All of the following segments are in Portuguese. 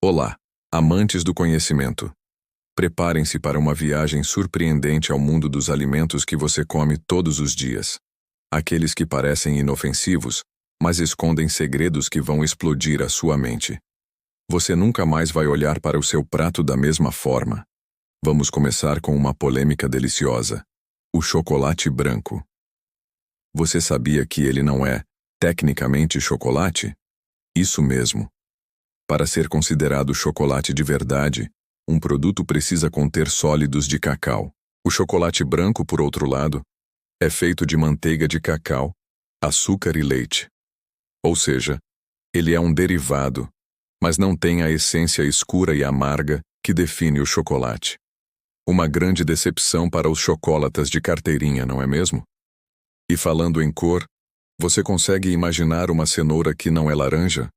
Olá, amantes do conhecimento. Preparem-se para uma viagem surpreendente ao mundo dos alimentos que você come todos os dias. Aqueles que parecem inofensivos, mas escondem segredos que vão explodir a sua mente. Você nunca mais vai olhar para o seu prato da mesma forma. Vamos começar com uma polêmica deliciosa: o chocolate branco. Você sabia que ele não é, tecnicamente, chocolate? Isso mesmo. Para ser considerado chocolate de verdade, um produto precisa conter sólidos de cacau. O chocolate branco, por outro lado, é feito de manteiga de cacau, açúcar e leite. Ou seja, ele é um derivado, mas não tem a essência escura e amarga que define o chocolate. Uma grande decepção para os chocólatas de carteirinha, não é mesmo? E falando em cor, você consegue imaginar uma cenoura que não é laranja?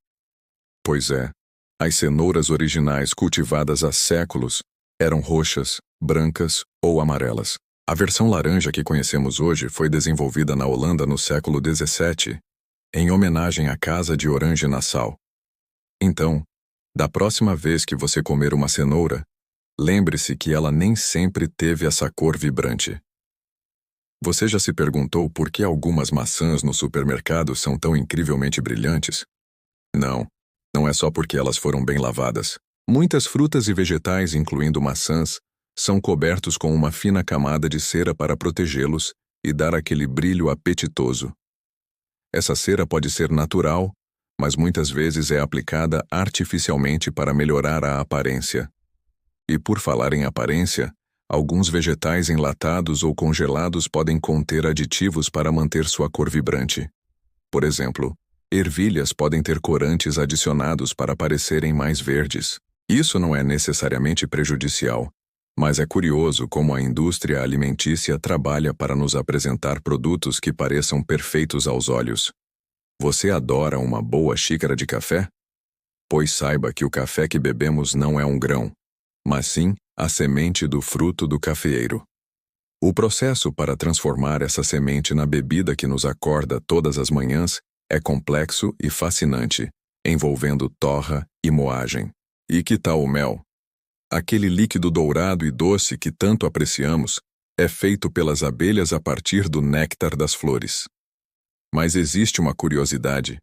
Pois é, as cenouras originais cultivadas há séculos eram roxas, brancas ou amarelas. A versão laranja que conhecemos hoje foi desenvolvida na Holanda no século XVII, em homenagem à Casa de Orange-Nassau. Então, da próxima vez que você comer uma cenoura, lembre-se que ela nem sempre teve essa cor vibrante. Você já se perguntou por que algumas maçãs no supermercado são tão incrivelmente brilhantes? Não é só porque elas foram bem lavadas. Muitas frutas e vegetais, incluindo maçãs, são cobertos com uma fina camada de cera para protegê-los e dar aquele brilho apetitoso. Essa cera pode ser natural, mas muitas vezes é aplicada artificialmente para melhorar a aparência. E por falar em aparência, alguns vegetais enlatados ou congelados podem conter aditivos para manter sua cor vibrante. Por exemplo, ervilhas podem ter corantes adicionados para parecerem mais verdes. Isso não é necessariamente prejudicial, mas é curioso como a indústria alimentícia trabalha para nos apresentar produtos que pareçam perfeitos aos olhos. Você adora uma boa xícara de café? Pois saiba que o café que bebemos não é um grão, mas sim a semente do fruto do cafeeiro. O processo para transformar essa semente na bebida que nos acorda todas as manhãs é complexo e fascinante, envolvendo torra e moagem. E que tal o mel? Aquele líquido dourado e doce que tanto apreciamos é feito pelas abelhas a partir do néctar das flores. Mas existe uma curiosidade: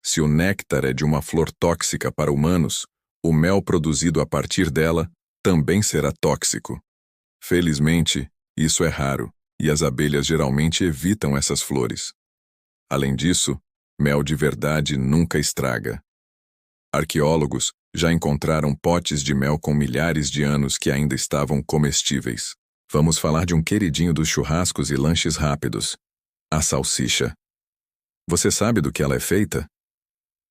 se o néctar é de uma flor tóxica para humanos, o mel produzido a partir dela também será tóxico. Felizmente, isso é raro, e as abelhas geralmente evitam essas flores. Além disso, mel de verdade nunca estraga. Arqueólogos já encontraram potes de mel com milhares de anos que ainda estavam comestíveis. Vamos falar de um queridinho dos churrascos e lanches rápidos: a salsicha. Você sabe do que ela é feita?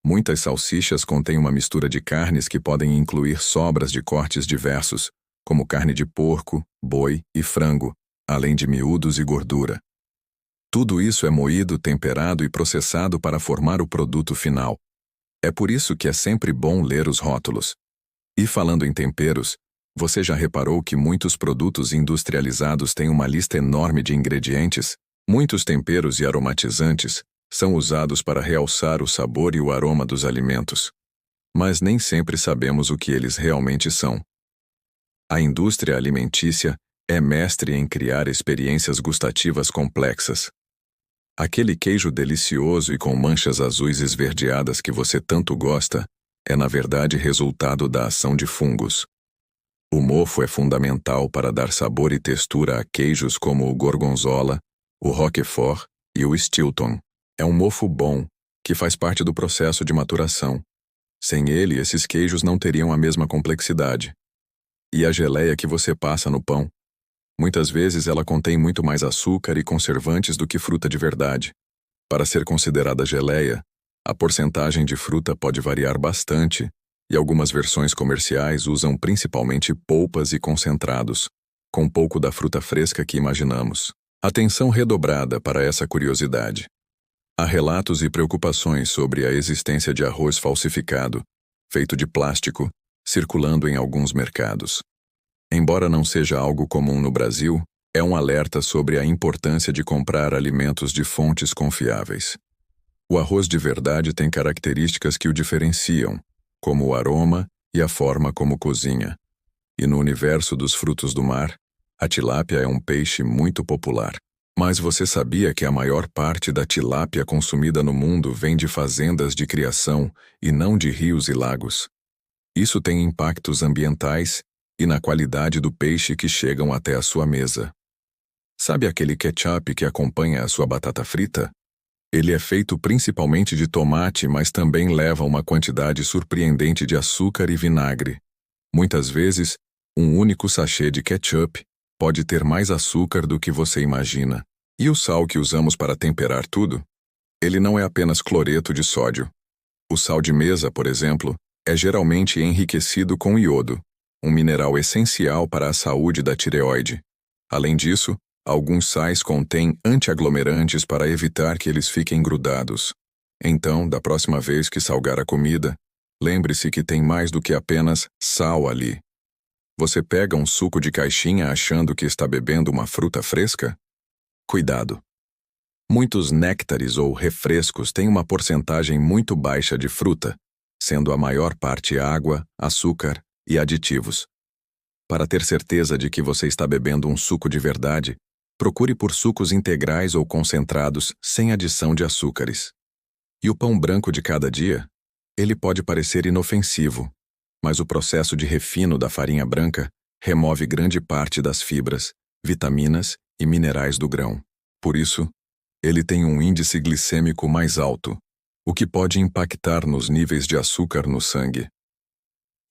Muitas salsichas contêm uma mistura de carnes que podem incluir sobras de cortes diversos, como carne de porco, boi e frango, além de miúdos e gordura. Tudo isso é moído, temperado e processado para formar o produto final. É por isso que é sempre bom ler os rótulos. E falando em temperos, você já reparou que muitos produtos industrializados têm uma lista enorme de ingredientes? Muitos temperos e aromatizantes são usados para realçar o sabor e o aroma dos alimentos. Mas nem sempre sabemos o que eles realmente são. A indústria alimentícia é mestre em criar experiências gustativas complexas. Aquele queijo delicioso e com manchas azuis esverdeadas que você tanto gosta é, na verdade, resultado da ação de fungos. O mofo é fundamental para dar sabor e textura a queijos como o gorgonzola, o roquefort e o stilton. É um mofo bom, que faz parte do processo de maturação. Sem ele, esses queijos não teriam a mesma complexidade. E a geleia que você passa no pão? Muitas vezes ela contém muito mais açúcar e conservantes do que fruta de verdade. Para ser considerada geleia, a porcentagem de fruta pode variar bastante, e algumas versões comerciais usam principalmente polpas e concentrados, com pouco da fruta fresca que imaginamos. Atenção redobrada para essa curiosidade. Há relatos e preocupações sobre a existência de arroz falsificado, feito de plástico, circulando em alguns mercados. Embora não seja algo comum no Brasil, é um alerta sobre a importância de comprar alimentos de fontes confiáveis. O arroz de verdade tem características que o diferenciam, como o aroma e a forma como cozinha. E no universo dos frutos do mar, a tilápia é um peixe muito popular. Mas você sabia que a maior parte da tilápia consumida no mundo vem de fazendas de criação e não de rios e lagos? Isso tem impactos ambientais e na qualidade do peixe que chegam até a sua mesa. Sabe aquele ketchup que acompanha a sua batata frita? Ele é feito principalmente de tomate, mas também leva uma quantidade surpreendente de açúcar e vinagre. Muitas vezes, um único sachê de ketchup pode ter mais açúcar do que você imagina. E o sal que usamos para temperar tudo? Ele não é apenas cloreto de sódio. O sal de mesa, por exemplo, é geralmente enriquecido com iodo, um mineral essencial para a saúde da tireoide. Além disso, alguns sais contêm antiaglomerantes para evitar que eles fiquem grudados. Então, da próxima vez que salgar a comida, lembre-se que tem mais do que apenas sal ali. Você pega um suco de caixinha achando que está bebendo uma fruta fresca? Cuidado! Muitos néctares ou refrescos têm uma porcentagem muito baixa de fruta, sendo a maior parte água, açúcar e aditivos. Para ter certeza de que você está bebendo um suco de verdade, procure por sucos integrais ou concentrados sem adição de açúcares. E o pão branco de cada dia? Ele pode parecer inofensivo, mas o processo de refino da farinha branca remove grande parte das fibras, vitaminas e minerais do grão. Por isso, ele tem um índice glicêmico mais alto, o que pode impactar nos níveis de açúcar no sangue.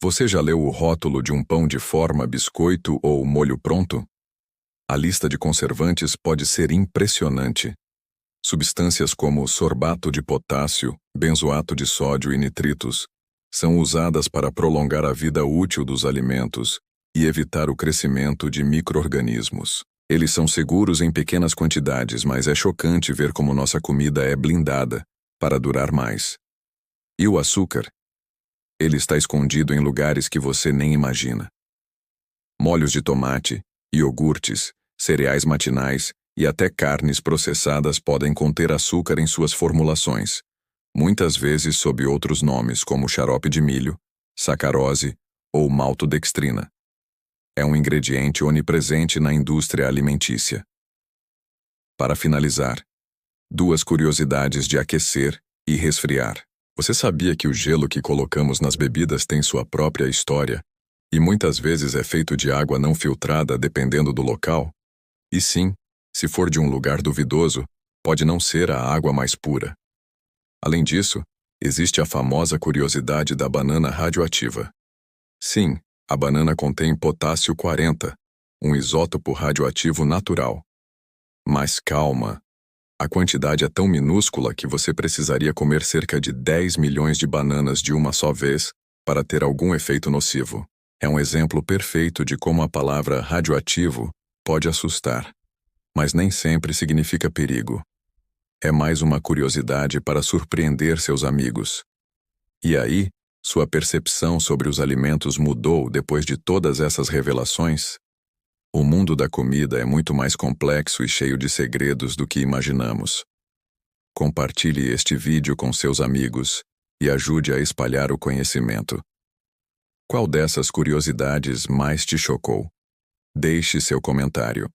Você já leu o rótulo de um pão de forma biscoito ou molho pronto? A lista de conservantes pode ser impressionante. Substâncias como sorbato de potássio, benzoato de sódio e nitritos são usadas para prolongar a vida útil dos alimentos e evitar o crescimento de micro-organismos. Eles são seguros em pequenas quantidades, mas é chocante ver como nossa comida é blindada para durar mais. E o açúcar? Ele está escondido em lugares que você nem imagina. Molhos de tomate, iogurtes, cereais matinais e até carnes processadas podem conter açúcar em suas formulações, muitas vezes sob outros nomes como xarope de milho, sacarose ou maltodextrina. É um ingrediente onipresente na indústria alimentícia. Para finalizar, 2 curiosidades de aquecer e resfriar. Você sabia que o gelo que colocamos nas bebidas tem sua própria história e muitas vezes é feito de água não filtrada dependendo do local? E sim, se for de um lugar duvidoso, pode não ser a água mais pura. Além disso, existe a famosa curiosidade da banana radioativa. Sim, a banana contém potássio 40, um isótopo radioativo natural. Mas calma! A quantidade é tão minúscula que você precisaria comer cerca de 10 milhões de bananas de uma só vez para ter algum efeito nocivo. É um exemplo perfeito de como a palavra radioativo pode assustar, mas nem sempre significa perigo. É mais uma curiosidade para surpreender seus amigos. E aí, sua percepção sobre os alimentos mudou depois de todas essas revelações? O mundo da comida é muito mais complexo e cheio de segredos do que imaginamos. Compartilhe este vídeo com seus amigos e ajude a espalhar o conhecimento. Qual dessas curiosidades mais te chocou? Deixe seu comentário.